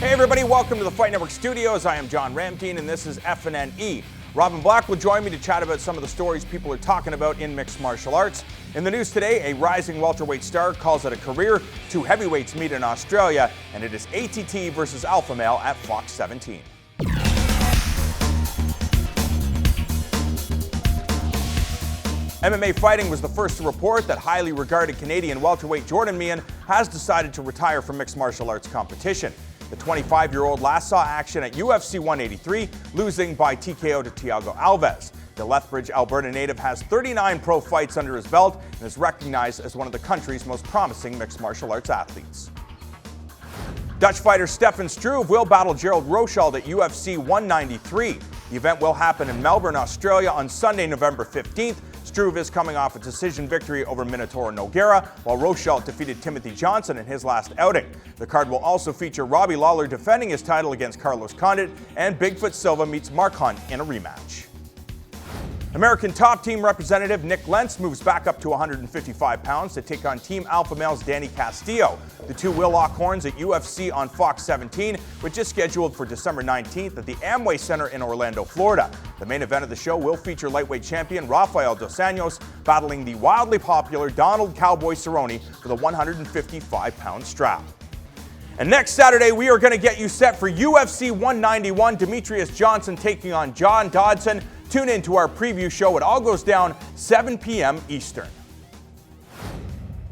Hey everybody, welcome to the Fight Network studios. I am John Ramteen and this is FNNE. Robin Black will join me to chat about some of the stories people are talking about in mixed martial arts. In the news today, a rising welterweight star calls it a career. Two heavyweights meet in Australia, and it is ATT versus Alpha Male at Fox 17. MMA Fighting was the first to report that highly regarded Canadian welterweight Jordan Meehan has decided to retire from mixed martial arts competition. The 25-year-old last saw action at UFC 183, losing by TKO to Thiago Alves. The Lethbridge, Alberta native has 39 pro fights under his belt and is recognized as one of the country's most promising mixed martial arts athletes. Dutch fighter Stefan Struve will battle Gerald Rochald at UFC 193. The event will happen in Melbourne, Australia on Sunday, November 15th. Struve is coming off a decision victory over Minotauro Nogueira, while Rochald defeated Timothy Johnson in his last outing. The card will also feature Robbie Lawler defending his title against Carlos Condit, and Bigfoot Silva meets Mark Hunt in a rematch. American top team representative Nick Lentz moves back up to 155 pounds to take on Team Alpha Male's Danny Castillo. The two will lock horns at UFC on Fox 17, which is scheduled for December 19th at the Amway Center in Orlando, Florida. The main event of the show will feature lightweight champion Rafael Dos Anjos battling the wildly popular Donald Cowboy Cerrone for the 155-pound strap. And next Saturday, we are going to get you set for UFC 191, Demetrius Johnson taking on John Dodson. Tune in to our preview show. It all goes down 7 p.m. Eastern.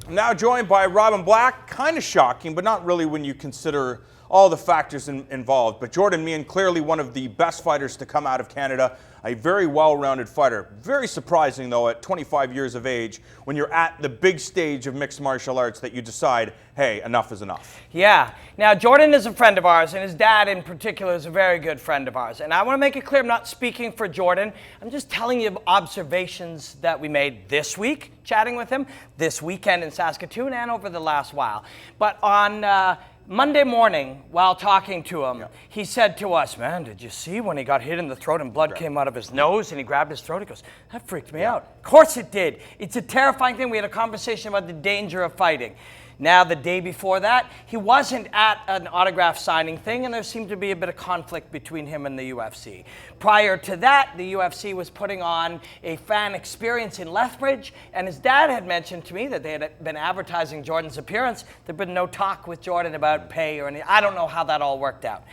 I'm now joined by Robin Black. Kind of shocking, but not really when you consider all the factors involved. But Jordan Meehan, clearly one of the best fighters to come out of Canada. A very well-rounded fighter. Very surprising, though, at 25 years of age, when you're at the big stage of mixed martial arts, that you decide, hey, enough is enough. Yeah. Now, Jordan is a friend of ours, and his dad in particular is a very good friend of ours. And I want to make it clear, I'm not speaking for Jordan. I'm just telling you observations that we made this week, chatting with him, this weekend in Saskatoon, and over the last while. But on Monday morning, while talking to him, he said to us, man, did you see when he got hit in the throat and blood came out of his nose and he grabbed his throat? He goes, that freaked me out. Of course it did. It's a terrifying thing. We had a conversation about the danger of fighting. Now, the day before that, he wasn't at an autograph signing thing, and there seemed to be a bit of conflict between him and the UFC. Prior to that, the UFC was putting on a fan experience in Lethbridge, and his dad had mentioned to me that they had been advertising Jordan's appearance. There'd been no talk with Jordan about pay or anything. I don't know how that all worked out.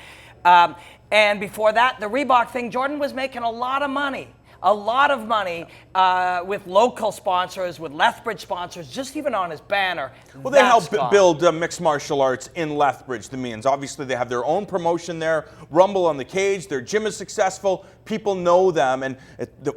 And before that, the Reebok thing, Jordan was making a lot of money. With local sponsors, with Lethbridge sponsors, just even on his banner. Well, they help build mixed martial arts in Lethbridge, the Meehans. Obviously, they have their own promotion there, Rumble on the Cage. Their gym is successful. People know them. And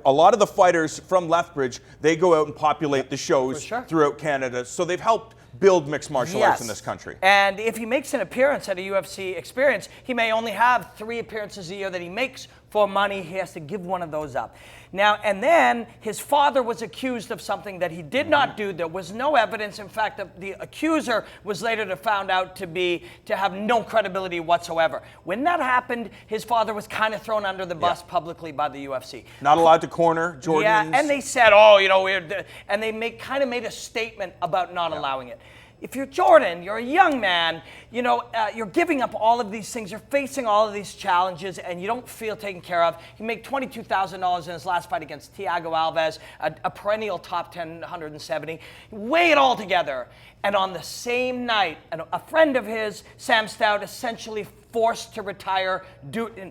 a lot of the fighters from Lethbridge, they go out and populate the shows throughout Canada. So they've helped build mixed martial arts in this country. And if he makes an appearance at a UFC experience, he may only have 3 appearances a year that he makes for money. He has to give one of those up. Now, and then his father was accused of something that he did not do. There was no evidence. In fact, the accuser was later found out to have no credibility whatsoever. When that happened, his father was kind of thrown under the bus publicly by the UFC. Not allowed to corner Jordan's. Yeah, and they said, oh, you know, and they kind of made a statement about not allowing it. If you're Jordan, you're a young man, you know, you're giving up all of these things, you're facing all of these challenges, and you don't feel taken care of. He made $22,000 in his last fight against Thiago Alves, a perennial top 10, 170. Weigh it all together. And on the same night, a friend of his, Sam Stout, essentially forced to retire.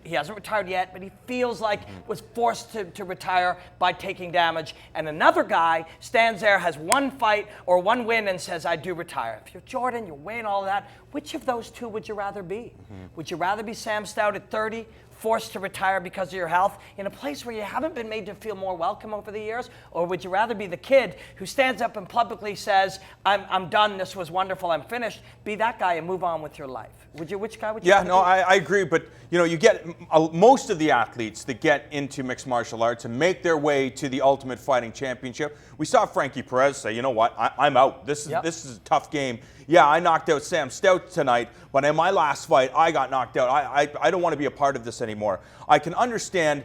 He hasn't retired yet, but he feels like was forced to retire by taking damage. And another guy stands there, has one fight or one win, and says, I do retire. If you're Jordan, you're weighing all of that. Which of those two would you rather be? Would you rather be Sam Stout at 30, forced to retire because of your health in a place where you haven't been made to feel more welcome over the years? Or would you rather be the kid who stands up and publicly says, I'm done, this was wonderful, I'm finished, be that guy and move on with your life? Which guy would you Yeah, no, I agree, but you know, you get most of the athletes that get into mixed martial arts and make their way to the Ultimate Fighting Championship. We saw Frankie Perez say, you know what, I'm out. This is a tough game. Yeah, I knocked out Sam Stout tonight, but in my last fight, I got knocked out. I don't want to be a part of this anymore. I can understand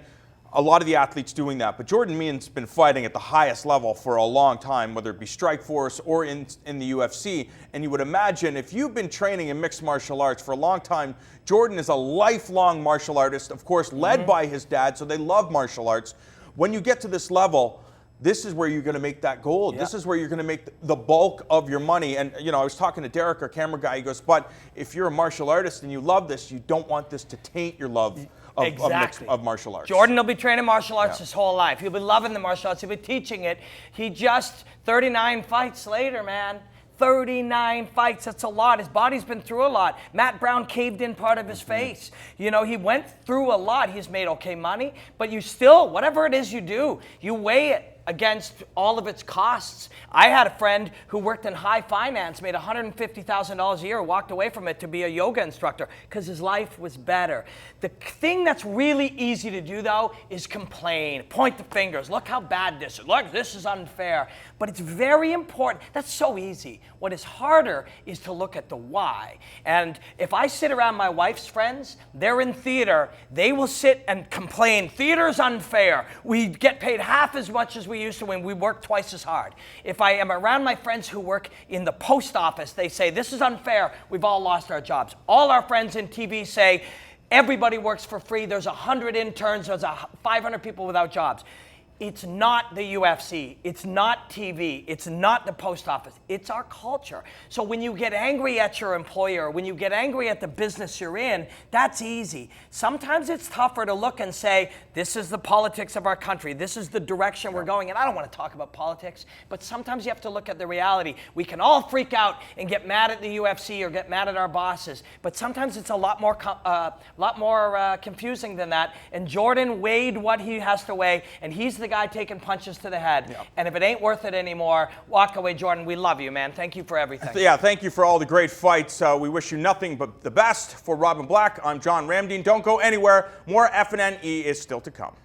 a lot of the athletes doing that. But Jordan Meehan's been fighting at the highest level for a long time, whether it be Strikeforce or in the UFC. And you would imagine if you've been training in mixed martial arts for a long time, Jordan is a lifelong martial artist, of course, led by his dad, so they love martial arts. When you get to this level, this is where you're going to make that gold. Yep. This is where you're going to make the bulk of your money. And, you know, I was talking to Derek, our camera guy. He goes, but if you're a martial artist and you love this, you don't want this to taint your love of martial arts. Jordan will be training martial arts his whole life. He'll be loving the martial arts. He'll be teaching it. He just, 39 fights later, man. 39 fights, that's a lot. His body's been through a lot. Matt Brown caved in part of his face. You know, he went through a lot. He's made okay money, but you still, whatever it is you do, you weigh it against all of its costs. I had a friend who worked in high finance, made $150,000 a year, walked away from it to be a yoga instructor because his life was better. The thing that's really easy to do, though, is complain, point the fingers. Look how bad this is. Look, this is unfair. But it's very important. That's so easy. What is harder is to look at the why. And if I sit around my wife's friends, they're in theater, they will sit and complain, theater's unfair. We get paid half as much as we used to when we work twice as hard. If I am around my friends who work in the post office, they say, this is unfair, we've all lost our jobs. All our friends in TV say, everybody works for free, there's 100 interns, there's 500 people without jobs. It's not the UFC, it's not TV, it's not the post office, it's our culture. So when you get angry at your employer, when you get angry at the business you're in, that's easy. Sometimes it's tougher to look and say, this is the politics of our country, this is the direction we're going, and I don't want to talk about politics, but sometimes you have to look at the reality. We can all freak out and get mad at the UFC or get mad at our bosses, but sometimes it's a lot more confusing than that, and Jordan weighed what he has to weigh, and he's the guy taking punches to the head. Yeah. And if it ain't worth it anymore, walk away, Jordan. We love you, man. Thank you for everything. Yeah, thank you for all the great fights. We wish you nothing but the best. For Robin Black, I'm John Ramdeen. Don't go anywhere. More FNNE is still to come.